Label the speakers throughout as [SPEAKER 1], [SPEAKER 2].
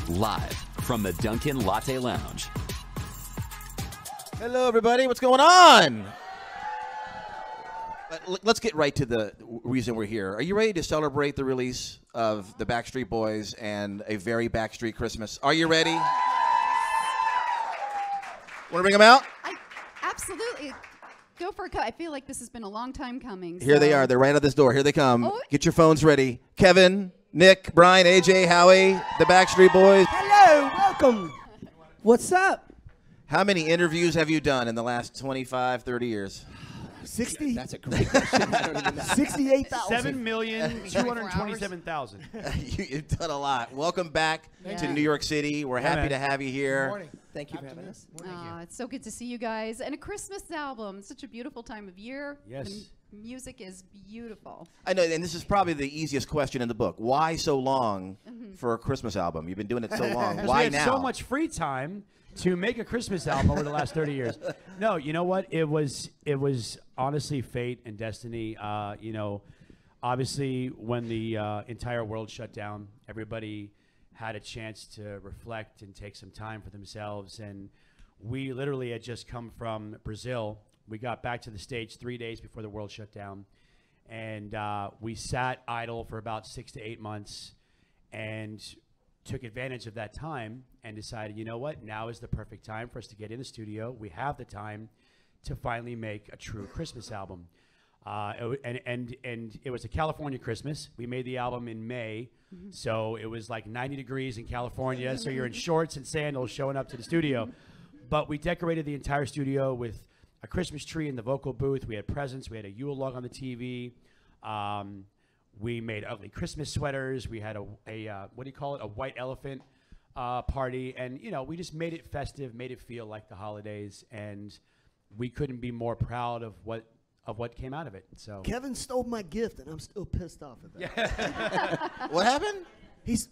[SPEAKER 1] live from the Dunkin Latte Lounge.
[SPEAKER 2] Hello, everybody. What's going on? Let's get right to the reason we're here. Are you ready to celebrate the release of the Backstreet Boys and a very Backstreet Christmas? Are you ready? Want to bring them out?
[SPEAKER 3] Absolutely. Go for a cut. I feel like this has been a long time coming.
[SPEAKER 2] Here they are. They're right at this door. Here they come.
[SPEAKER 3] Oh.
[SPEAKER 2] Get your phones ready. Kevin, Nick, Brian, AJ, Howie, the Backstreet Boys.
[SPEAKER 4] Hello, welcome. What's up?
[SPEAKER 2] How many interviews have you done in the last 25, 30 years?
[SPEAKER 4] 60?
[SPEAKER 5] That's a great question. I don't even know.
[SPEAKER 4] 68,000.
[SPEAKER 5] 7,227,000.
[SPEAKER 2] You've done a lot. Welcome back
[SPEAKER 3] Yeah.
[SPEAKER 2] to New York City. We're happy to have you here.
[SPEAKER 4] Good morning.
[SPEAKER 5] Thank you for having us.
[SPEAKER 3] It's so good to see you guys. And a Christmas album. Such a beautiful time of year.
[SPEAKER 5] Yes.
[SPEAKER 3] The music is beautiful.
[SPEAKER 2] I know, and this is probably the easiest question in the book. Why so long for a Christmas album? You've been doing it so long. Why
[SPEAKER 6] we had
[SPEAKER 2] now?
[SPEAKER 6] so much free time to make a Christmas album over the last 30 years. No, you know what? It was honestly fate and destiny. You know, obviously when the entire world shut down, everybody had a chance to reflect and take some time for themselves. And we literally had just come from Brazil. We got back to the States 3 days before the world shut down. And we sat idle for about 6 to 8 months and took advantage of that time and decided, you know what, now is the perfect time for us to get in the studio. We have the time to finally make a true Christmas album. And it was a California Christmas. We made the album in May, so it was like 90 degrees in California, so you're in shorts and sandals showing up to the studio. But we decorated the entire studio with a Christmas tree in the vocal booth. We had presents. We had a Yule log on the TV. We made ugly Christmas sweaters. We had a what do you call it? A white elephant party. And, you know, we just made it festive, made it feel like the holidays. And we couldn't be more proud of what came out of it. So
[SPEAKER 4] Kevin stole my gift, and I'm still pissed off at that.
[SPEAKER 2] What happened?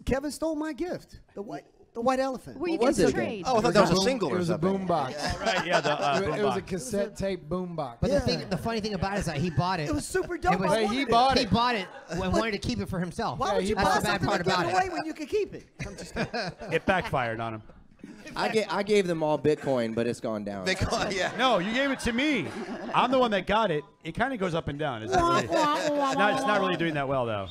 [SPEAKER 4] Kevin stole my gift, the white elephant.
[SPEAKER 3] Well, you
[SPEAKER 5] What was
[SPEAKER 3] didn't
[SPEAKER 5] it?
[SPEAKER 3] trade.
[SPEAKER 2] Oh, I thought that was a single
[SPEAKER 7] It
[SPEAKER 2] or
[SPEAKER 7] was a
[SPEAKER 2] something.
[SPEAKER 7] boom box.
[SPEAKER 6] right, yeah, the
[SPEAKER 7] It was a
[SPEAKER 6] boombox.
[SPEAKER 7] cassette tape boom box.
[SPEAKER 5] But the funny thing about it is that he bought it.
[SPEAKER 4] It was super dope.
[SPEAKER 5] It was-
[SPEAKER 4] I
[SPEAKER 7] Hey,
[SPEAKER 4] wanted
[SPEAKER 7] he
[SPEAKER 4] it.
[SPEAKER 7] bought
[SPEAKER 5] He
[SPEAKER 7] it.
[SPEAKER 5] bought it and wanted to keep it for himself.
[SPEAKER 4] Why would you
[SPEAKER 5] That's
[SPEAKER 4] buy
[SPEAKER 5] the bad
[SPEAKER 4] something
[SPEAKER 5] part
[SPEAKER 4] to give
[SPEAKER 5] about
[SPEAKER 4] it
[SPEAKER 5] it.
[SPEAKER 4] away when you could keep it? I'm just kidding.
[SPEAKER 6] It backfired on him.
[SPEAKER 5] I gave them all Bitcoin, but it's gone down.
[SPEAKER 2] They call it, yeah.
[SPEAKER 6] No, you gave it to me. I'm the one that got it. It kind of goes up and down. It's not really doing that well, though.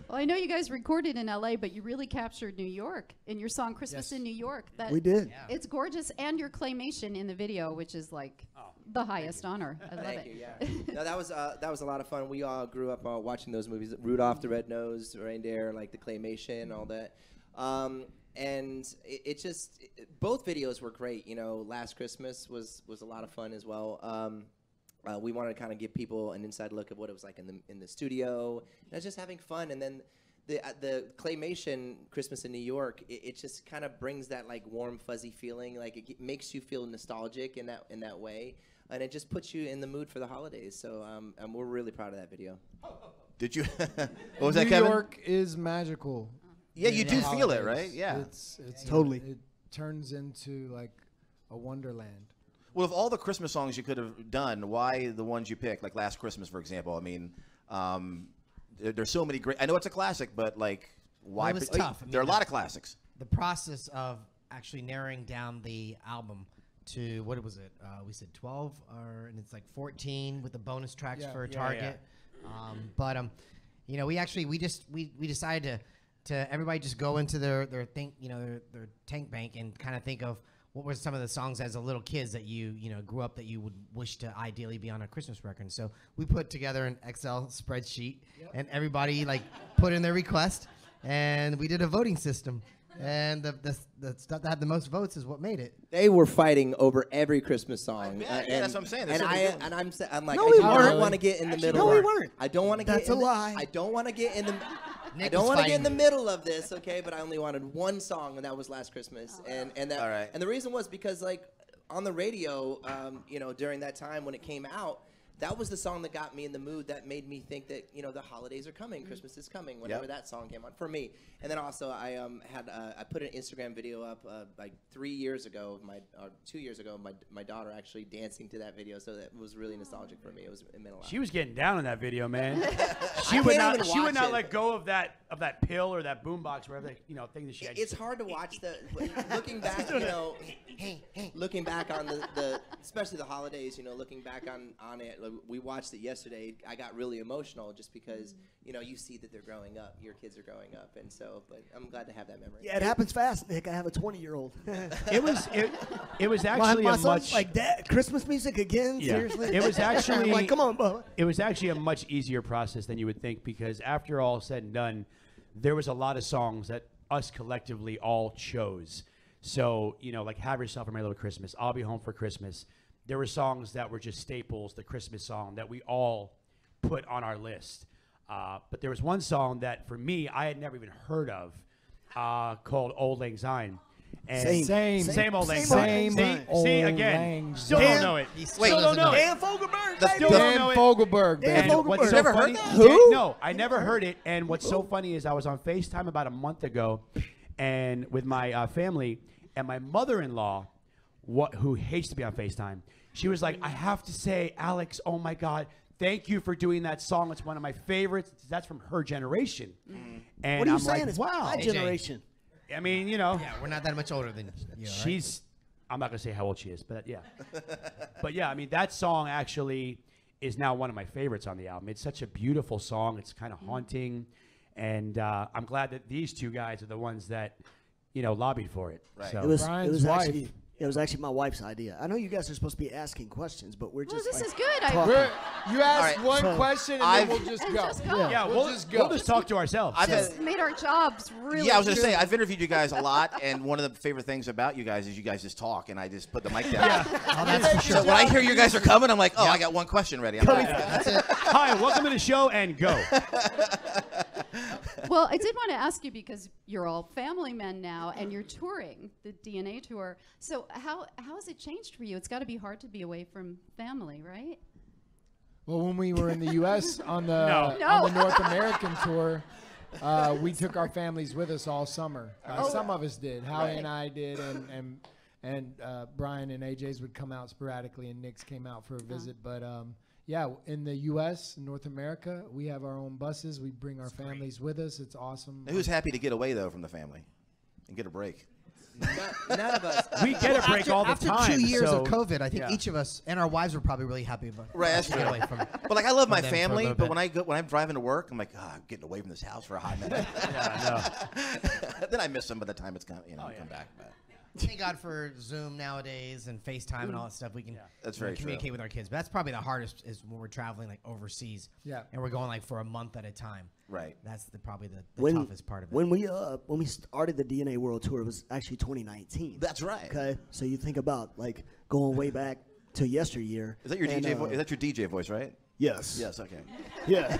[SPEAKER 3] Well, I know you guys recorded in LA, but you really captured New York in your song Christmas in New York.
[SPEAKER 4] We did.
[SPEAKER 5] Yeah.
[SPEAKER 3] It's gorgeous, and your claymation in the video, which is like the highest honor. I love
[SPEAKER 8] Thank
[SPEAKER 3] it.
[SPEAKER 8] you. Yeah, no, that was a lot of fun. We all grew up watching those movies, Rudolph the Red-Nosed Reindeer, like the claymation and all that. And it just both videos were great. You know, Last Christmas was a lot of fun as well. We wanted to kind of give people an inside look at what it was like in the studio. And it's just having fun. And then the claymation Christmas in New York, it just kind of brings that like warm fuzzy feeling. Like it makes you feel nostalgic in that way, and it just puts you in the mood for the holidays. So and we're really proud of that video.
[SPEAKER 2] Did you? What was that,
[SPEAKER 7] New
[SPEAKER 2] Kevin?
[SPEAKER 7] York is magical.
[SPEAKER 2] Yeah, you do
[SPEAKER 7] in
[SPEAKER 2] feel it,
[SPEAKER 7] holidays.
[SPEAKER 2] right? Yeah.
[SPEAKER 7] It's
[SPEAKER 4] Totally.
[SPEAKER 7] It turns into like a wonderland.
[SPEAKER 2] Well, of all the Christmas songs you could have done, why the ones you picked, like Last Christmas, for example? I mean, there's so many great. I know it's a classic, but like, why?
[SPEAKER 5] Well, it was tough. I
[SPEAKER 2] There are a
[SPEAKER 5] mean,
[SPEAKER 2] lot of classics.
[SPEAKER 5] The process of actually narrowing down the album to, what was it? We said 12, and it's like 14 with the bonus tracks
[SPEAKER 7] Yeah.
[SPEAKER 5] for
[SPEAKER 7] Yeah,
[SPEAKER 5] Target. But you know, we decided to everybody just go into their tank bank and kind of think of what were some of the songs as a little kids that you grew up that you would wish to ideally be on a Christmas record. So we put together an Excel spreadsheet, and everybody like put in their request, and we did a voting system. And the stuff that had the most votes is what made it.
[SPEAKER 8] They were fighting over every Christmas song.
[SPEAKER 2] Yeah, that's what I'm saying.
[SPEAKER 8] And
[SPEAKER 2] That's
[SPEAKER 8] I'm like,
[SPEAKER 4] No,
[SPEAKER 8] I
[SPEAKER 4] we
[SPEAKER 8] don't
[SPEAKER 4] weren't.
[SPEAKER 8] want to get in the middle.
[SPEAKER 4] no, we weren't.
[SPEAKER 8] I don't want to get.
[SPEAKER 4] That's
[SPEAKER 8] in
[SPEAKER 4] a
[SPEAKER 8] the-
[SPEAKER 4] lie.
[SPEAKER 8] I don't want to get in the. I
[SPEAKER 5] Nick
[SPEAKER 8] don't
[SPEAKER 5] was
[SPEAKER 8] want to get in the
[SPEAKER 5] fighting.
[SPEAKER 8] middle of this, okay? But I only wanted one song, and that was Last Christmas. And that.
[SPEAKER 2] All right.
[SPEAKER 8] And the reason was because like on the radio, during that time when it came out, that was the song that got me in the mood, that made me think that, you know, the holidays are coming, Christmas is coming, whenever that song came on for me. And then also I I put an Instagram video up like 3 years ago, or 2 years ago, my daughter actually dancing to that video, so that was really nostalgic for me. It meant a lot.
[SPEAKER 6] She was getting down in that video, man. She would not let go of that pill or that boombox, whatever thing that she had.
[SPEAKER 8] It's hard to watch looking back, you know, looking back on the especially the holidays, you know, looking back on it. We watched it yesterday. I got really emotional just because, you know, you see that they're growing up. Your kids are growing up, and so. But I'm glad to have that memory.
[SPEAKER 4] Yeah, it happens fast, Nick. I have a 20-year-old.
[SPEAKER 6] It was actually
[SPEAKER 4] my
[SPEAKER 6] a
[SPEAKER 4] son's
[SPEAKER 6] much
[SPEAKER 4] like, Dad, Christmas music again?
[SPEAKER 6] Yeah.
[SPEAKER 4] Seriously?
[SPEAKER 6] It was actually
[SPEAKER 4] I'm like, come on, Bubba.
[SPEAKER 6] It was actually a much easier process than you would think, because after all said and done, there was a lot of songs that us collectively all chose. So, you know, like Have Yourself a Merry Little Christmas, I'll Be Home for Christmas. There were songs that were just staples, the Christmas song that we all put on our list. But there was one song that, for me, I had never even heard of, called Old Lang Syne. And same old Lang Syne. See, again, still don't know it. Still don't know it.
[SPEAKER 4] Dan Fogelberg.
[SPEAKER 6] Still don't know it.
[SPEAKER 7] Fogelberg.
[SPEAKER 4] Dan
[SPEAKER 6] And
[SPEAKER 4] Fogelberg.
[SPEAKER 6] what's so
[SPEAKER 2] Never
[SPEAKER 6] funny?
[SPEAKER 2] heard that?
[SPEAKER 4] Who?
[SPEAKER 6] No, I never heard it. And what's so funny is I was on FaceTime about a month ago, and with my family, and my mother-in-law, who hates to be on FaceTime, she was like, I have to say, Alex, oh my God, thank you for doing that song. It's one of my favorites. That's from her generation. And
[SPEAKER 4] What are you
[SPEAKER 6] I'm
[SPEAKER 4] saying?
[SPEAKER 6] like,
[SPEAKER 4] It's
[SPEAKER 6] wow.
[SPEAKER 4] my generation.
[SPEAKER 6] I mean, you know.
[SPEAKER 5] Yeah, we're not that much older than you. Right?
[SPEAKER 6] She's, I'm not going to say how old she is, but yeah. But yeah, I mean, that song actually is now one of my favorites on the album. It's such a beautiful song. It's kind of haunting. And I'm glad that these two guys are the ones that, you know, lobbied for it.
[SPEAKER 2] Right.
[SPEAKER 6] So.
[SPEAKER 7] Brian's wife.
[SPEAKER 4] It was actually my wife's idea. I know you guys are supposed to be asking questions, but we're
[SPEAKER 3] Well,
[SPEAKER 4] just
[SPEAKER 3] this
[SPEAKER 4] like,
[SPEAKER 3] is good.
[SPEAKER 4] talking.
[SPEAKER 7] You ask
[SPEAKER 2] right,
[SPEAKER 7] one
[SPEAKER 4] so
[SPEAKER 7] question and
[SPEAKER 2] I've-
[SPEAKER 7] then we'll just
[SPEAKER 3] And
[SPEAKER 7] go.
[SPEAKER 3] just go.
[SPEAKER 6] Yeah,
[SPEAKER 7] We'll
[SPEAKER 6] we'll
[SPEAKER 7] just
[SPEAKER 6] we'll
[SPEAKER 7] go.
[SPEAKER 6] just talk to ourselves.
[SPEAKER 2] I've had-
[SPEAKER 3] Just made our jobs really.
[SPEAKER 2] Yeah, I was going to
[SPEAKER 3] good.
[SPEAKER 2] say, I've interviewed you guys a lot, and one of the favorite things about you guys is you guys just talk, and I just put the mic down.
[SPEAKER 5] Oh, that's for sure.
[SPEAKER 2] So when I hear you guys are coming, I'm like, oh, I got one question ready. I'm back.
[SPEAKER 5] That's it.
[SPEAKER 6] Hi, welcome to the show, and go.
[SPEAKER 3] Well, I did want to ask you, because you're all family men now and you're touring the DNA tour. So how has it changed for you? It's got to be hard to be away from family, right?
[SPEAKER 7] Well, when we were in the U.S. on the
[SPEAKER 6] No.
[SPEAKER 7] on the North American tour, we took our families with us all summer. Some of us did. Howie and I did, and Brian and AJ's would come out sporadically, and Nick's came out for a visit. But yeah, in the U.S., North America, we have our own buses. We bring our families with us. It's awesome.
[SPEAKER 2] Who's happy to get away, though, from the family and get a break?
[SPEAKER 8] None of us.
[SPEAKER 6] We get a break all the
[SPEAKER 5] After
[SPEAKER 6] time.
[SPEAKER 5] 2 years
[SPEAKER 6] so,
[SPEAKER 5] of COVID, I think
[SPEAKER 6] yeah.
[SPEAKER 5] each of us and our wives were probably really happy about
[SPEAKER 2] Right, that's
[SPEAKER 5] us getting
[SPEAKER 2] true.
[SPEAKER 5] away from.
[SPEAKER 2] But like, I love my
[SPEAKER 5] them for a
[SPEAKER 2] family,
[SPEAKER 5] little
[SPEAKER 2] but
[SPEAKER 5] bit.
[SPEAKER 2] when I'm driving to work, I'm like, I'm getting away from this house for a hot minute. Then I miss them by the time it's come back. But.
[SPEAKER 5] Thank God for Zoom nowadays and FaceTime and all that stuff. We can
[SPEAKER 2] That's very true.
[SPEAKER 5] communicate with our kids. But that's probably the hardest is when we're traveling like overseas.
[SPEAKER 7] Yeah.
[SPEAKER 5] And we're going like for a month at a time.
[SPEAKER 2] Right.
[SPEAKER 5] That's probably the toughest part of it.
[SPEAKER 4] When we started the DNA World Tour, it was actually 2019.
[SPEAKER 2] That's right.
[SPEAKER 4] Okay, so you think about like going way back to yesteryear.
[SPEAKER 2] Is that your
[SPEAKER 4] and,
[SPEAKER 2] DJ voice? Is that your DJ voice, right?
[SPEAKER 4] Yes.
[SPEAKER 2] Yes. Okay.
[SPEAKER 4] Yeah.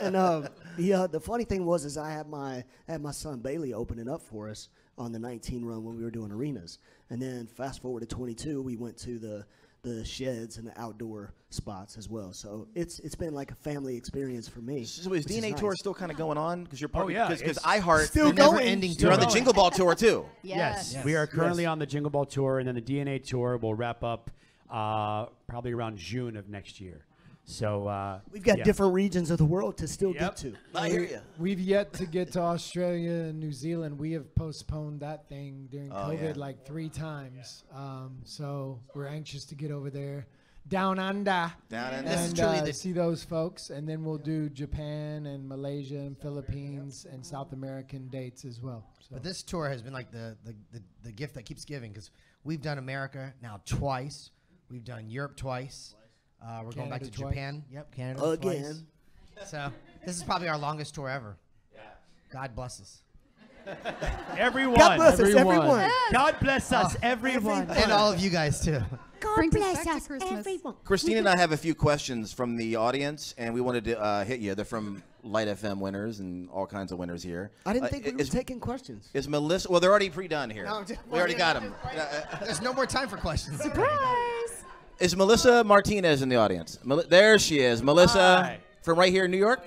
[SPEAKER 4] And the funny thing was I had my son Bailey opening up for us on the 19 run when we were doing arenas, and then fast forward to 22, we went to the sheds and the outdoor spots as well. So it's been like a family experience for me.
[SPEAKER 2] So is
[SPEAKER 4] which
[SPEAKER 2] DNA
[SPEAKER 4] nice.
[SPEAKER 2] Tour still kind of going on? Because you're part.
[SPEAKER 6] Oh, yeah,
[SPEAKER 2] Because
[SPEAKER 6] it's
[SPEAKER 2] iHeart
[SPEAKER 4] still
[SPEAKER 5] The never
[SPEAKER 4] going.
[SPEAKER 5] ending
[SPEAKER 2] You're on the
[SPEAKER 5] tour.
[SPEAKER 2] Jingle Ball tour too.
[SPEAKER 6] Yes.
[SPEAKER 3] Yes.
[SPEAKER 6] We are currently
[SPEAKER 4] Yes.
[SPEAKER 6] on the Jingle Ball tour, and then the DNA tour will wrap up probably around June of next year. So
[SPEAKER 4] We've got
[SPEAKER 6] yeah.
[SPEAKER 4] different regions of the world to still
[SPEAKER 6] Yep.
[SPEAKER 4] get to.
[SPEAKER 2] I hear you.
[SPEAKER 7] We've yet to get to Australia and New Zealand. We have postponed that thing during COVID
[SPEAKER 2] yeah.
[SPEAKER 7] like 3 times. So we're anxious to get over there. Down under.
[SPEAKER 2] Down under.
[SPEAKER 5] This is
[SPEAKER 7] And
[SPEAKER 5] truly the-
[SPEAKER 7] see those folks. And then we'll do Japan and Malaysia and Philippines and South American dates as well. So.
[SPEAKER 5] But this tour has been like the gift that keeps giving, because we've done America now twice. We've done Europe twice. We're going back to
[SPEAKER 7] Canada twice.
[SPEAKER 5] Japan. Yep, Canada
[SPEAKER 4] Again.
[SPEAKER 5] twice. So this is probably our longest tour ever. Yeah. God bless us.
[SPEAKER 6] Everyone.
[SPEAKER 4] God bless us,
[SPEAKER 7] Everyone.
[SPEAKER 4] everyone.
[SPEAKER 6] God bless us, everyone.
[SPEAKER 5] And all of you guys too.
[SPEAKER 3] Brings us back to Christmas.
[SPEAKER 2] Christina and I have a few questions from the audience, and we wanted to hit you. They're from Light FM winners and all kinds of winners here.
[SPEAKER 4] I didn't think we were
[SPEAKER 2] is,
[SPEAKER 4] taking questions.
[SPEAKER 2] Is Melissa? Well, they're already pre-done here.
[SPEAKER 5] No,
[SPEAKER 2] We already got them.
[SPEAKER 5] There's no more time for questions.
[SPEAKER 3] Surprise!
[SPEAKER 2] Is Melissa Martinez in the audience? There she is. Melissa
[SPEAKER 6] Hi.
[SPEAKER 2] from right here in New York?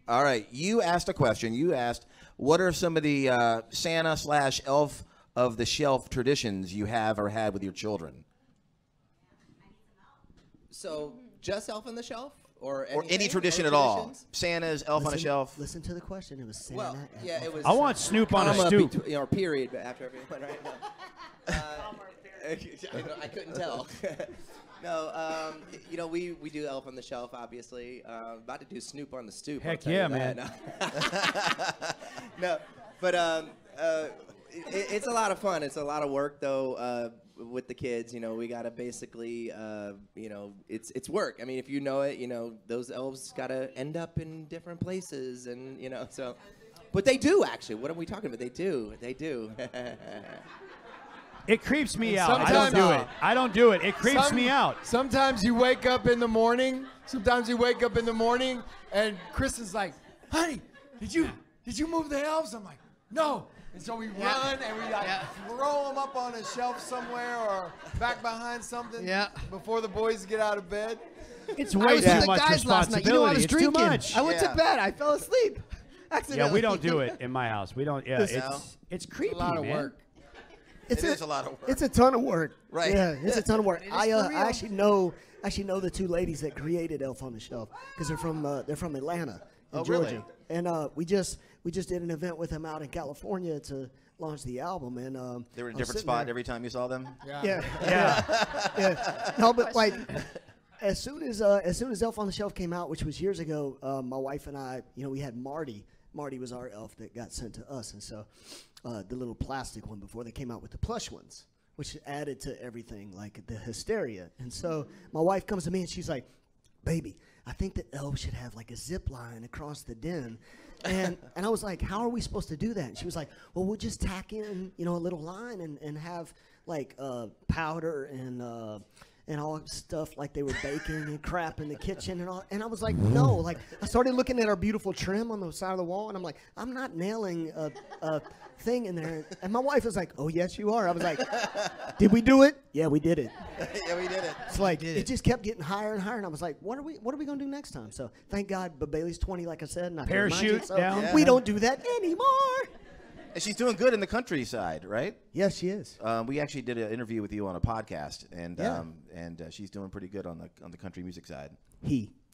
[SPEAKER 2] All right. You asked a question. You asked, what are some of the Santa/Elf of the Shelf traditions you have or had with your children?
[SPEAKER 8] So just Elf on the Shelf? Or
[SPEAKER 2] Any
[SPEAKER 8] anything?
[SPEAKER 2] tradition
[SPEAKER 8] Other
[SPEAKER 2] at all?
[SPEAKER 8] traditions?
[SPEAKER 2] Santa's, Elf on a Shelf?
[SPEAKER 4] Listen to the question. It was Santa.
[SPEAKER 8] Well, yeah, it was.
[SPEAKER 6] I want Snoop on a
[SPEAKER 8] comma
[SPEAKER 6] stoop.
[SPEAKER 8] or period, but after everyone, right? No. I couldn't tell. No, we do Elf on the Shelf, obviously. About to do Snoop on the stoop.
[SPEAKER 6] Heck
[SPEAKER 8] I'll tell
[SPEAKER 6] yeah,
[SPEAKER 8] you that. No, but it's a lot of fun. It's a lot of work, though. With the kids, we gotta basically, it's work. I mean, if you know it, those elves gotta end up in different places, and so. But they do actually. What are we talking about? They do.
[SPEAKER 6] It creeps me out. I don't
[SPEAKER 7] sometimes-
[SPEAKER 6] do it. I don't do it. It creeps me out.
[SPEAKER 7] Sometimes you wake up in the morning. And Kristen's like, "Honey, did you move the elves?" I'm like, "No." And so we run and we throw them up on a shelf somewhere or back behind something before the boys get out of bed.
[SPEAKER 6] It's
[SPEAKER 5] I
[SPEAKER 6] way
[SPEAKER 5] was
[SPEAKER 6] too
[SPEAKER 5] with the
[SPEAKER 6] much
[SPEAKER 5] guys last night. You know, I was
[SPEAKER 6] responsibility. It's too
[SPEAKER 5] drinking.
[SPEAKER 6] much.
[SPEAKER 5] I went to bed. I fell asleep.
[SPEAKER 6] Yeah, we don't do it in my house. We don't. Yeah,
[SPEAKER 2] No.
[SPEAKER 6] it's creepy,
[SPEAKER 7] A lot of
[SPEAKER 6] man.
[SPEAKER 7] work.
[SPEAKER 2] It is a lot of work.
[SPEAKER 4] It's a ton of work.
[SPEAKER 2] Right.
[SPEAKER 4] Yeah, it's a ton of work. I
[SPEAKER 5] for real.
[SPEAKER 4] actually know the two ladies that created Elf on the Shelf because they're from Atlanta, in
[SPEAKER 2] Oh,
[SPEAKER 4] Georgia.
[SPEAKER 2] really?
[SPEAKER 4] And we just did an event with them out in California to launch the album. And
[SPEAKER 2] They were in a
[SPEAKER 4] I was
[SPEAKER 2] different
[SPEAKER 4] sitting
[SPEAKER 2] spot
[SPEAKER 4] there-
[SPEAKER 2] every time you saw them?
[SPEAKER 4] Yeah.
[SPEAKER 6] Yeah.
[SPEAKER 4] No, but like as soon as Elf on the Shelf came out, which was years ago, my wife and I, we had Marty. Marty was our elf that got sent to us, and so the little plastic one before they came out with the plush ones, which added to everything, like the hysteria. And so my wife comes to me and she's like, "Baby, I think that elves should have like a zip line across the den." And I was like, "How are we supposed to do that?" And she was like, "Well, we'll just tack in, a little line and have like powder and all stuff like they were baking and crap in the kitchen and all." And I was like, "No." Like I started looking at our beautiful trim on the side of the wall, and I'm like, "I'm not nailing a thing in there." And my wife was like, "Oh yes, you are." I was like, "Did we do it?" "Yeah, we did it."
[SPEAKER 2] Yeah, we did it.
[SPEAKER 4] It's like it just kept getting higher and higher, and I was like, "What are we gonna do next time?" So thank God, but Bailey's 20, like I said, and I can remind you,
[SPEAKER 6] Parachute
[SPEAKER 4] so
[SPEAKER 6] down.
[SPEAKER 4] we don't do that anymore.
[SPEAKER 2] And she's doing good in the countryside, right?
[SPEAKER 4] Yes, she is.
[SPEAKER 2] We actually did an interview with you on a podcast, and
[SPEAKER 4] Yeah.
[SPEAKER 2] she's doing pretty good on the country music side.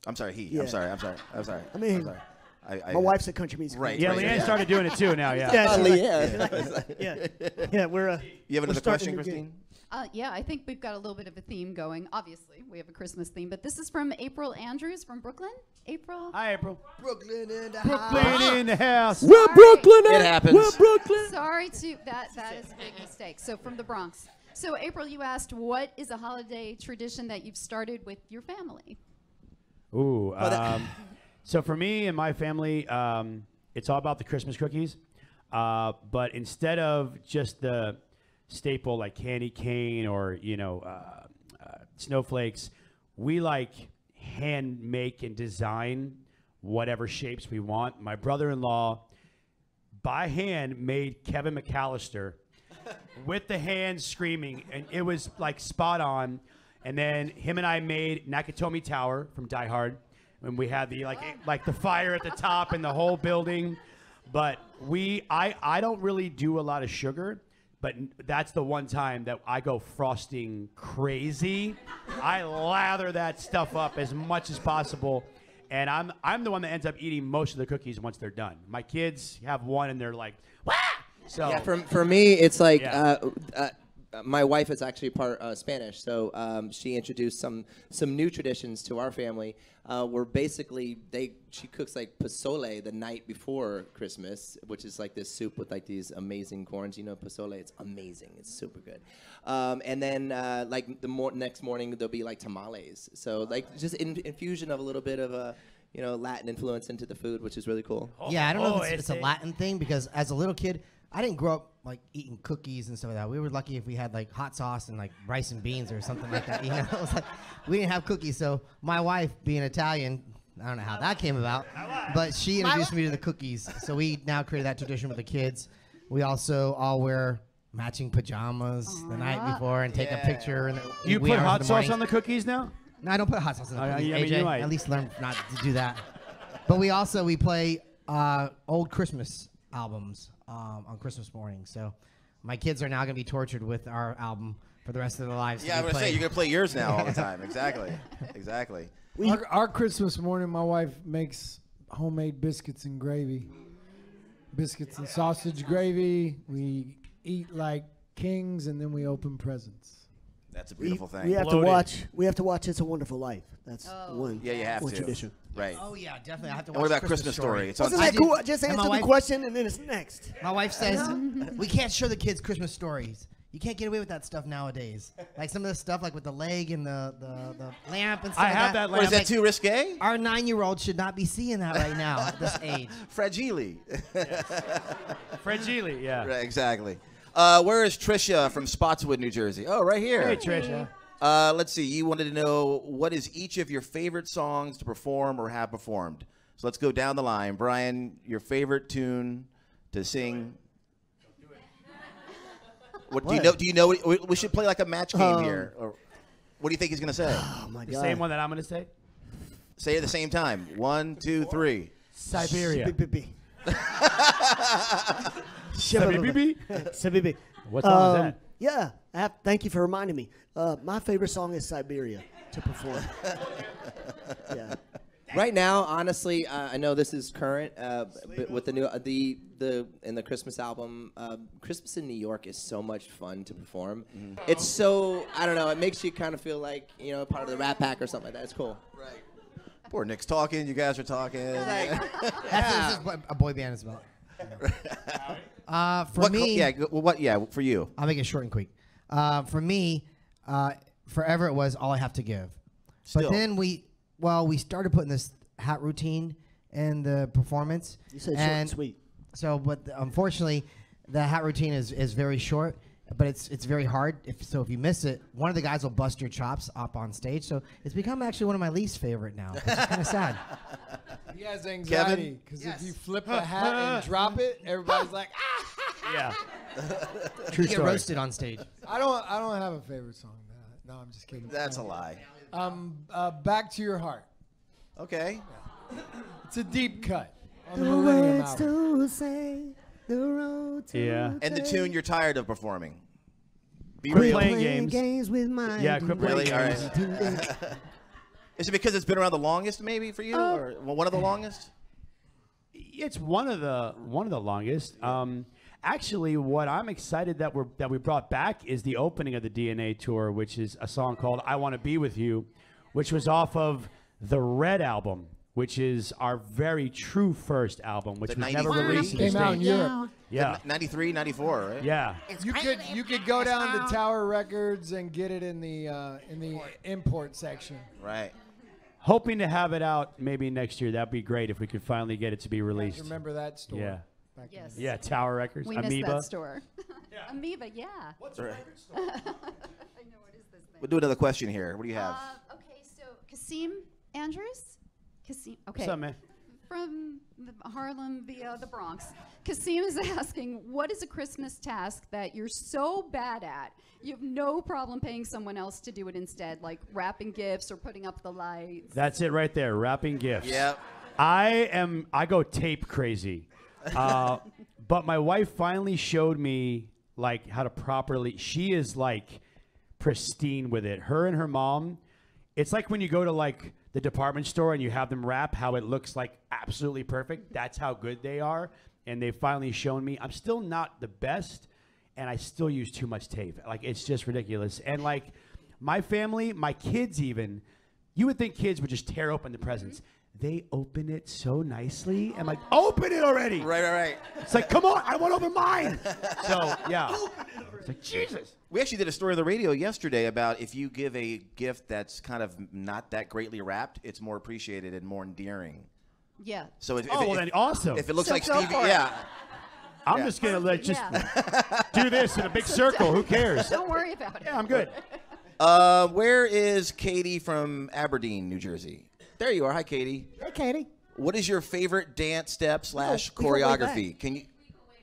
[SPEAKER 4] I'm
[SPEAKER 2] sorry.
[SPEAKER 4] Yeah.
[SPEAKER 2] I'm sorry.
[SPEAKER 4] I mean,
[SPEAKER 2] I'm sorry.
[SPEAKER 4] my wife's a country music.
[SPEAKER 2] Right.
[SPEAKER 6] Yeah,
[SPEAKER 2] right,
[SPEAKER 6] Leanne
[SPEAKER 2] yeah.
[SPEAKER 6] started doing it too now. Yeah.
[SPEAKER 4] Yeah, she's like-
[SPEAKER 8] Yeah.
[SPEAKER 4] yeah. We're.
[SPEAKER 2] You have
[SPEAKER 4] we're
[SPEAKER 2] another
[SPEAKER 4] starting
[SPEAKER 2] question,
[SPEAKER 4] to get-
[SPEAKER 2] Christine?
[SPEAKER 3] Yeah, I think we've got a little bit of a theme going. Obviously, we have a Christmas theme, but this is from April Andrews from Brooklyn. April.
[SPEAKER 6] Hi, April.
[SPEAKER 4] Brooklyn in the
[SPEAKER 6] Brooklyn in the house.
[SPEAKER 3] We're
[SPEAKER 4] Brooklyn.
[SPEAKER 2] It happens.
[SPEAKER 4] Brooklyn.
[SPEAKER 3] Sorry to that is a big mistake. So from the Bronx. So April, you asked what is a holiday tradition that you've started with your family?
[SPEAKER 6] Ooh. So for me and my family, it's all about the Christmas cookies. But instead of just the staple like candy cane or snowflakes, we like hand make and design whatever shapes we want. My brother-in-law by hand made Kevin McAllister with the hands screaming, and it was like spot on. And then him and I made Nakatomi Tower from Die Hard, and we had the like the fire at the top and the whole building. But I don't really do a lot of sugar, but that's the one time that I go frosting crazy. I lather that stuff up as much as possible, and I'm the one that ends up eating most of the cookies once they're done. My kids have one and they're like, "Wah!" So
[SPEAKER 8] Yeah, for me, it's like
[SPEAKER 6] Yeah.
[SPEAKER 8] my wife is actually part Spanish, so she introduced some new traditions to our family. Where basically she cooks like pozole the night before Christmas, which is like this soup with like these amazing corns. Pozole, it's amazing. It's super good. And then like the next morning there'll be like tamales. So like just infusion of a little bit of a Latin influence into the food, which is really cool.
[SPEAKER 5] Yeah, I don't know if
[SPEAKER 6] it's
[SPEAKER 5] it's a Latin thing because as a little kid, I didn't grow up like eating cookies and stuff like that. We were lucky if we had like hot sauce and like rice and beans or something like that. It was like we didn't have cookies. So my wife, being Italian, I don't know how that came about, but she introduced me to the cookies. So we now created that tradition with the kids. We also all wear matching pajamas the night before and take a picture. And
[SPEAKER 6] You put hot sauce on the cookies now?
[SPEAKER 5] No, I don't put hot sauce on the cookies.
[SPEAKER 6] I mean,
[SPEAKER 5] AJ,
[SPEAKER 6] you might.
[SPEAKER 5] at least learn not to do that. But we play old Christmas albums on Christmas morning. So my kids are now going to be tortured with our album for the rest of their lives.
[SPEAKER 2] Yeah, I'm going to say, you're going to play yours now all the time. Exactly. Exactly.
[SPEAKER 7] Our Christmas morning, my wife makes homemade biscuits and gravy. Biscuits and sausage gravy. We eat like kings, and then we open presents.
[SPEAKER 2] That's a beautiful thing.
[SPEAKER 4] We have to watch. We have to watch It's a Wonderful Life. That's one.
[SPEAKER 2] Yeah, you have
[SPEAKER 4] one
[SPEAKER 2] to.
[SPEAKER 4] tradition.
[SPEAKER 2] Right.
[SPEAKER 5] Oh yeah, definitely. I have to watch.
[SPEAKER 2] And what about Christmas Story? It's on.
[SPEAKER 4] Wasn't that cool? Just answer the question, and then it's next.
[SPEAKER 5] My wife says we can't show the kids Christmas stories. You can't get away with that stuff nowadays. Like some of the stuff, like with the leg and the lamp and stuff.
[SPEAKER 6] I have that lamp.
[SPEAKER 2] Is that too risque?
[SPEAKER 5] Our 9-year-old should not be seeing that right now at this age.
[SPEAKER 2] Fragile.
[SPEAKER 6] Fragile, yeah.
[SPEAKER 2] Right, exactly. Where is Trisha from Spotswood, New Jersey? Oh, right here.
[SPEAKER 6] Hey, Trisha.
[SPEAKER 2] Let's see. You wanted to know what is each of your favorite songs to perform or have performed. So let's go down the line. Brian, your favorite tune to sing. What do you know? Do you know? We should play like a match game here. Or what do you think he's gonna say?
[SPEAKER 4] Oh my God.
[SPEAKER 6] The same one that I'm going to say?
[SPEAKER 2] Say it at the same time. 1, 2, 3.
[SPEAKER 6] Siberia.
[SPEAKER 4] Siberia.
[SPEAKER 6] What song is that?
[SPEAKER 4] Yeah. Thank you for reminding me. My favorite song is Siberia to perform. Yeah.
[SPEAKER 8] Right now, honestly, I know this is current, but with the new in the Christmas album, Christmas in New York is so much fun to perform. It's so, I don't know, it makes you kind of feel like, part of the Rat Pack or something like that. It's cool.
[SPEAKER 2] Right. Poor Nick's talking. You guys are talking.
[SPEAKER 5] That's what a boy band is about. For me,
[SPEAKER 2] for you.
[SPEAKER 5] I'll make it short and quick. For me, forever it was All I Have to Give.
[SPEAKER 2] Still.
[SPEAKER 5] But then we started putting this hat routine in the performance.
[SPEAKER 4] You said short and sweet.
[SPEAKER 5] So, but unfortunately, the hat routine is very short, but it's very hard. If you miss it, one of the guys will bust your chops up on stage. So it's become actually one of my least favorite now. It's kind of sad.
[SPEAKER 7] He has anxiety because if you flip a hat and drop it, everybody's like, ah!
[SPEAKER 6] Yeah.
[SPEAKER 5] True story. Get roasted on stage.
[SPEAKER 7] I don't have a favorite song. No, I'm just kidding.
[SPEAKER 2] That's a lie.
[SPEAKER 7] Back to Your Heart.
[SPEAKER 2] Okay.
[SPEAKER 7] Yeah. It's a deep cut on the Millennium album.
[SPEAKER 2] And the tune you're tired of performing. Be
[SPEAKER 6] Quit
[SPEAKER 2] real.
[SPEAKER 6] playing games
[SPEAKER 4] with my
[SPEAKER 6] Yeah, quit playing
[SPEAKER 2] Really? All
[SPEAKER 6] games.
[SPEAKER 2] right. Is it because it's been around the longest, maybe for you, or one of the longest?
[SPEAKER 6] It's one of the longest. Actually, what I'm excited that we brought back is the opening of the DNA tour, which is a song called "I Want to Be with You," which was off of the Red album, which is our very true first album, which
[SPEAKER 2] The
[SPEAKER 6] was never
[SPEAKER 2] 93?
[SPEAKER 6] released in the
[SPEAKER 7] Came out in
[SPEAKER 6] States.
[SPEAKER 7] Europe.
[SPEAKER 6] Yeah,
[SPEAKER 2] 93, 94, right?
[SPEAKER 6] yeah.
[SPEAKER 7] You could go down to Tower Records and get it in the import section.
[SPEAKER 2] Right.
[SPEAKER 6] Hoping to have it out maybe next year. That'd be great if we could finally get it to be released.
[SPEAKER 7] Remember that store?
[SPEAKER 6] Yeah.
[SPEAKER 7] Back in
[SPEAKER 3] Yes.
[SPEAKER 7] the
[SPEAKER 6] Yeah, Tower Records,
[SPEAKER 3] We
[SPEAKER 6] Amoeba.
[SPEAKER 3] missed that store. Amoeba, yeah.
[SPEAKER 6] What's
[SPEAKER 2] Right.
[SPEAKER 3] I know, what is this thing?
[SPEAKER 2] We'll do another question here. What do you have?
[SPEAKER 3] Okay, so Kasim Andrews? Kasim, okay.
[SPEAKER 6] What's up, man?
[SPEAKER 3] From Harlem via the Bronx. Kasim is asking, what is a Christmas task that you're so bad at, you have no problem paying someone else to do it instead, like wrapping gifts or putting up the lights?
[SPEAKER 6] That's it right there, wrapping gifts.
[SPEAKER 2] Yep.
[SPEAKER 6] I go tape crazy. But my wife finally showed me like how to properly, she is like pristine with it. Her and her mom, it's like when you go to like the department store and you have them wrap, how it looks like absolutely perfect. That's how good they are. And they've finally shown me. I'm still not the best, and I still use too much tape. Like, it's just ridiculous. And like my family, my kids even, you would think kids would just tear open the presents. They open it so nicely. I'm like, open it already.
[SPEAKER 2] Right.
[SPEAKER 6] It's like, come on, I want to open mine. So, yeah. It's like, Jesus.
[SPEAKER 2] We actually did a story on the radio yesterday about if you give a gift that's kind of not that greatly wrapped, it's more appreciated and more endearing.
[SPEAKER 3] Yeah.
[SPEAKER 2] So if,
[SPEAKER 6] Well, then awesome.
[SPEAKER 2] if it looks
[SPEAKER 3] So
[SPEAKER 2] like
[SPEAKER 3] go
[SPEAKER 2] Stevie,
[SPEAKER 3] for it.
[SPEAKER 2] yeah.
[SPEAKER 6] I'm just going to do this in a big circle. Who cares?
[SPEAKER 3] Don't worry about it.
[SPEAKER 6] Yeah, I'm good.
[SPEAKER 2] Where is Katie from Aberdeen, New Jersey? There you are. Hi, Katie.
[SPEAKER 4] Hey, Katie.
[SPEAKER 2] What is your favorite dance step /
[SPEAKER 4] we go way
[SPEAKER 2] choreography? Can you?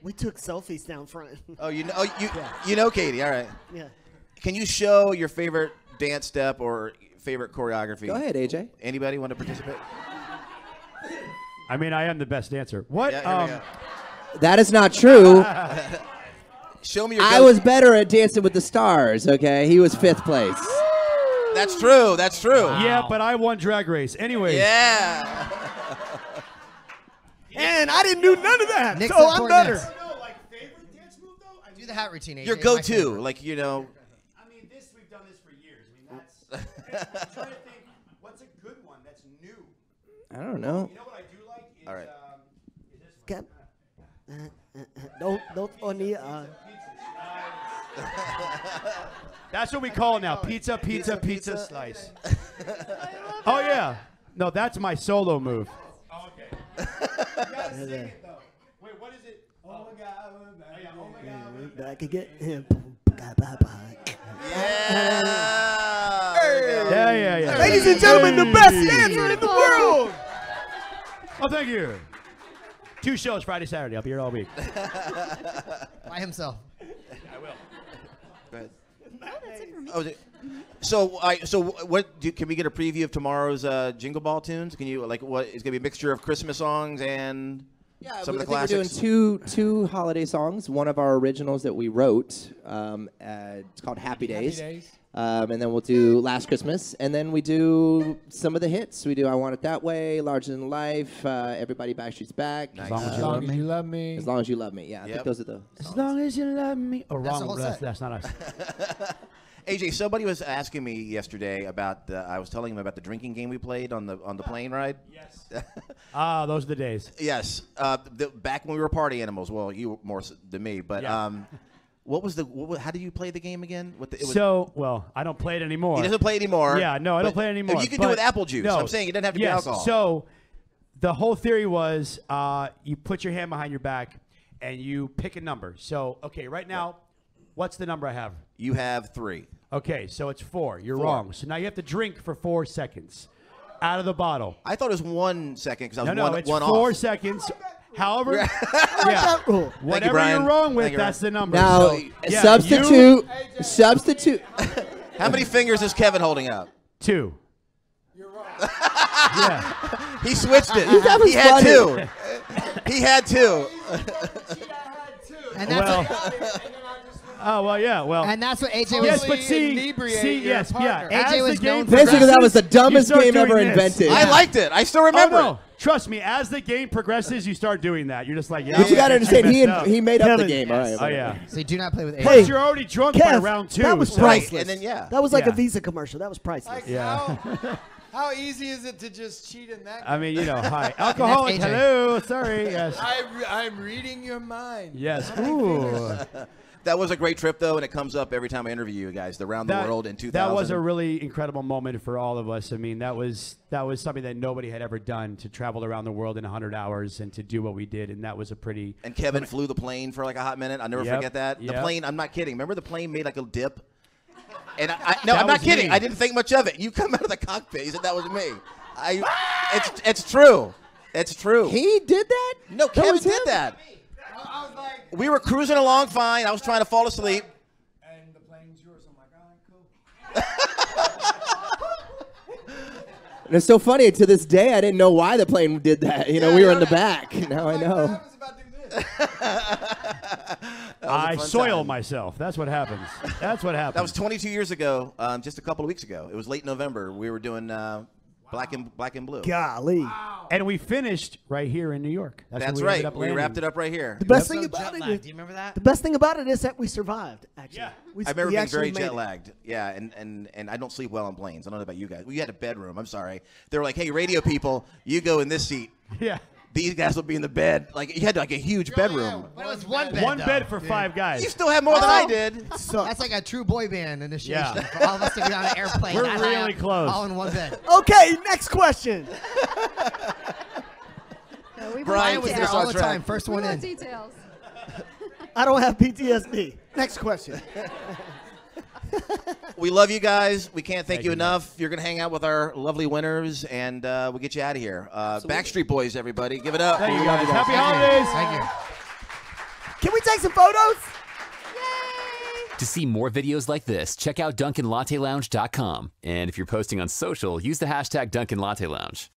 [SPEAKER 4] We took selfies down front.
[SPEAKER 2] Oh, you know Katie. All right.
[SPEAKER 4] Yeah.
[SPEAKER 2] Can you show your favorite dance step or favorite choreography?
[SPEAKER 8] Go ahead, AJ.
[SPEAKER 2] Anybody want to participate?
[SPEAKER 6] I mean, I am the best dancer. What?
[SPEAKER 2] Yeah, here we
[SPEAKER 8] That is not true.
[SPEAKER 2] Show me your.
[SPEAKER 8] I was better at Dancing with the Stars. Okay, he was 5th place.
[SPEAKER 2] That's true. That's true.
[SPEAKER 6] Yeah, but I won Drag Race. Anyways.
[SPEAKER 2] Yeah.
[SPEAKER 4] And I didn't do none of that,
[SPEAKER 5] Nick's
[SPEAKER 4] so I'm better.
[SPEAKER 5] importance. Do the hat routine, AJ.
[SPEAKER 2] Your
[SPEAKER 5] my
[SPEAKER 2] go-to,
[SPEAKER 5] favorite.
[SPEAKER 2] like, you know.
[SPEAKER 6] I mean, we've done this for years. I mean, that's. I'm trying to think, what's a good one that's new?
[SPEAKER 8] I don't know.
[SPEAKER 6] You know what I do like is,
[SPEAKER 2] All right.
[SPEAKER 6] is this one.
[SPEAKER 4] Don't on the.
[SPEAKER 6] That's what we call it now. Pizza, pizza, pizza, slice. Oh, yeah. No, that's my solo move. Oh, okay. You gotta sing it, though. Wait, what is it? Oh, my God. Oh, yeah. Oh, my God.
[SPEAKER 4] Back again.
[SPEAKER 6] Yeah.
[SPEAKER 4] Ladies and gentlemen, the best dancer in the world.
[SPEAKER 6] Oh, thank you. 2 shows, Friday, Saturday. I'll be here all week.
[SPEAKER 5] By himself.
[SPEAKER 6] I will.
[SPEAKER 2] Go ahead.
[SPEAKER 3] Oh, that's it for me.
[SPEAKER 2] Oh, so can we get a preview of tomorrow's Jingle Ball tunes? Can you what is gonna be a mixture of Christmas songs and some of the
[SPEAKER 8] I think
[SPEAKER 2] classics?
[SPEAKER 8] we're doing two holiday songs. One of our originals that we wrote. It's called Happy Days. And then we'll do Last Christmas, and then we do some of the hits. We do I Want It That Way, Larger Than Life, Everybody Backstreet's Back.
[SPEAKER 2] Nice.
[SPEAKER 6] As long as you love me.
[SPEAKER 8] As Long As You Love Me. Yeah, I think those are the songs.
[SPEAKER 6] As long as you love me. Oh,
[SPEAKER 5] That's the
[SPEAKER 6] wrong.
[SPEAKER 5] whole set.
[SPEAKER 6] That's not us.
[SPEAKER 2] AJ, somebody was asking me yesterday about I was telling him about the drinking game we played on the plane ride.
[SPEAKER 6] Yes. Those are the days.
[SPEAKER 2] Yes. Back when we were party animals. Well, you more than me, but
[SPEAKER 6] Yeah.
[SPEAKER 2] how do you play the game again?
[SPEAKER 6] I don't play it anymore.
[SPEAKER 2] He doesn't play anymore.
[SPEAKER 6] Yeah, no, I don't play it anymore.
[SPEAKER 2] You can do it with
[SPEAKER 6] but-
[SPEAKER 2] apple juice.
[SPEAKER 6] No,
[SPEAKER 2] I'm saying it doesn't have to be
[SPEAKER 6] yes,
[SPEAKER 2] alcohol.
[SPEAKER 6] So the whole theory was you put your hand behind your back and you pick a number. So, okay, right now, what's the number I have?
[SPEAKER 2] You have 3.
[SPEAKER 6] Okay, so it's 4. You're
[SPEAKER 2] 4.
[SPEAKER 6] wrong. So now you have to drink for 4 seconds out of the bottle.
[SPEAKER 2] I thought it was 1 second because I was
[SPEAKER 6] No, it's
[SPEAKER 2] one
[SPEAKER 6] 4
[SPEAKER 2] off.
[SPEAKER 6] seconds. However,
[SPEAKER 4] Yeah.
[SPEAKER 6] whatever
[SPEAKER 2] Brian.
[SPEAKER 6] you're wrong with,
[SPEAKER 2] Thank you,
[SPEAKER 6] that's the number.
[SPEAKER 8] Now,
[SPEAKER 6] So, yeah,
[SPEAKER 8] substitute.
[SPEAKER 2] How many fingers is Kevin holding up?
[SPEAKER 6] 2. You're wrong. Yeah.
[SPEAKER 2] He switched it.
[SPEAKER 8] That was
[SPEAKER 2] He had
[SPEAKER 8] funny.
[SPEAKER 2] 2. He had 2.
[SPEAKER 5] And that's
[SPEAKER 6] Well,
[SPEAKER 5] what,
[SPEAKER 6] oh well, yeah, well.
[SPEAKER 5] and that's what AJ was.
[SPEAKER 6] Yes, but see,
[SPEAKER 7] inebriate your
[SPEAKER 6] yes, yeah.
[SPEAKER 7] partner.
[SPEAKER 6] As
[SPEAKER 5] AJ
[SPEAKER 6] the
[SPEAKER 5] was
[SPEAKER 6] game
[SPEAKER 5] known for
[SPEAKER 8] Basically, that was the
[SPEAKER 6] progresses, you
[SPEAKER 8] dumbest
[SPEAKER 6] start
[SPEAKER 8] game
[SPEAKER 6] doing
[SPEAKER 8] ever
[SPEAKER 6] this.
[SPEAKER 8] invented.
[SPEAKER 2] I liked it. I still remember
[SPEAKER 6] Oh, no. Trust me, as the game progresses, you start doing that. You're just like, yeah.
[SPEAKER 8] But you got to
[SPEAKER 6] I
[SPEAKER 8] understand,
[SPEAKER 6] messed up.
[SPEAKER 8] he made up the
[SPEAKER 4] Kevin.
[SPEAKER 8] game. All right.
[SPEAKER 6] Oh yeah.
[SPEAKER 5] So do not play with AJ.
[SPEAKER 4] Hey,
[SPEAKER 6] But you're already drunk by
[SPEAKER 4] Kev,
[SPEAKER 6] round 2.
[SPEAKER 4] that was
[SPEAKER 6] so-
[SPEAKER 2] Right,
[SPEAKER 4] priceless.
[SPEAKER 2] and then yeah.
[SPEAKER 4] That was like a
[SPEAKER 6] Yeah.
[SPEAKER 4] Visa commercial. That was priceless.
[SPEAKER 7] Like,
[SPEAKER 6] Yeah.
[SPEAKER 7] how easy is it to just cheat in that?
[SPEAKER 6] I mean, hi, alcoholic.
[SPEAKER 5] AJ.
[SPEAKER 6] Hello, sorry. Yes.
[SPEAKER 7] I'm reading your mind.
[SPEAKER 6] Yes. Ooh.
[SPEAKER 2] That was a great trip, though, and it comes up every time I interview you guys. The Round the World in 2000.
[SPEAKER 6] That was a really incredible moment for all of us. I mean, that was something that nobody had ever done, to travel around the world in 100 hours and to do what we did, and that was a pretty.
[SPEAKER 2] And Kevin flew the plane for like a hot minute. I'll never
[SPEAKER 6] Yep,
[SPEAKER 2] forget that. The
[SPEAKER 6] yep.
[SPEAKER 2] plane, I'm not kidding. Remember the plane made like a dip? And no,
[SPEAKER 6] That
[SPEAKER 2] I'm not
[SPEAKER 6] was
[SPEAKER 2] kidding.
[SPEAKER 6] me.
[SPEAKER 2] I didn't think much of it. You come out of the cockpit, you said that was me. It's true. It's true.
[SPEAKER 8] He did that?
[SPEAKER 2] No, Kevin
[SPEAKER 8] was him?
[SPEAKER 2] did that.
[SPEAKER 7] I was like,
[SPEAKER 2] We were cruising along fine. I was trying to fall asleep.
[SPEAKER 7] and the plane's yours. I'm like, all right, cool.
[SPEAKER 8] And it's so funny. To this day, I didn't know why the plane did that. You know, we were in the back. Now I
[SPEAKER 7] Like,
[SPEAKER 8] know.
[SPEAKER 7] what happens if I do this?
[SPEAKER 6] I
[SPEAKER 2] fun
[SPEAKER 6] soil
[SPEAKER 2] time.
[SPEAKER 6] myself. That's what happens. That's what happens.
[SPEAKER 2] That was 22 years ago, just a couple of weeks ago. It was late November. We were doing Black and Blue.
[SPEAKER 4] Golly.
[SPEAKER 6] And we finished right here in New York.
[SPEAKER 2] That's
[SPEAKER 6] where we
[SPEAKER 2] right.
[SPEAKER 6] ended up
[SPEAKER 2] We
[SPEAKER 6] landing.
[SPEAKER 2] wrapped it up right here.
[SPEAKER 4] The best
[SPEAKER 5] So
[SPEAKER 4] thing about
[SPEAKER 5] jet
[SPEAKER 4] it
[SPEAKER 5] lag.
[SPEAKER 4] is,
[SPEAKER 5] Do you remember that?
[SPEAKER 4] the best thing about it is that we survived. Actually,
[SPEAKER 6] Yeah.
[SPEAKER 4] we,
[SPEAKER 2] I remember
[SPEAKER 4] we
[SPEAKER 2] being
[SPEAKER 4] actually
[SPEAKER 2] very
[SPEAKER 4] made
[SPEAKER 2] jet
[SPEAKER 4] it.
[SPEAKER 2] lagged. Yeah, and I don't sleep well on planes. I don't know about you guys. We had a bedroom. I'm sorry. They were like, "Hey, radio people, you go in this seat.
[SPEAKER 6] Yeah.
[SPEAKER 2] These guys will be in the bed." Like you had like a huge bedroom.
[SPEAKER 5] But it was one bed.
[SPEAKER 6] One
[SPEAKER 5] though.
[SPEAKER 6] bed for 5 guys.
[SPEAKER 2] You still have more than I did.
[SPEAKER 4] So,
[SPEAKER 5] That's like a true boy band initiation.
[SPEAKER 6] Yeah.
[SPEAKER 5] For all of us to get on an airplane.
[SPEAKER 6] We're
[SPEAKER 5] that high
[SPEAKER 6] really
[SPEAKER 5] up,
[SPEAKER 6] close.
[SPEAKER 5] All in one bed.
[SPEAKER 4] okay, next question.
[SPEAKER 3] We
[SPEAKER 2] Brian
[SPEAKER 3] want
[SPEAKER 5] was
[SPEAKER 2] keep
[SPEAKER 5] there
[SPEAKER 2] us
[SPEAKER 3] details.
[SPEAKER 5] all
[SPEAKER 2] on
[SPEAKER 5] the
[SPEAKER 2] track.
[SPEAKER 5] time. First
[SPEAKER 3] We
[SPEAKER 5] one
[SPEAKER 3] want
[SPEAKER 5] in.
[SPEAKER 3] details.
[SPEAKER 4] I don't have PTSD. Next question.
[SPEAKER 2] We love you guys. We can't thank
[SPEAKER 6] Thank
[SPEAKER 2] you
[SPEAKER 6] you,
[SPEAKER 2] enough. You're gonna hang out with our lovely winners, and we'll get you out of here. Backstreet Boys, everybody, give it up.
[SPEAKER 6] Thank you guys. Happy holidays.
[SPEAKER 5] Thank you.
[SPEAKER 4] take some photos?
[SPEAKER 1] To see more videos like this, check out DunkinLatteLounge.com. And if you're posting on social, use the hashtag Dunkin Latte Lounge.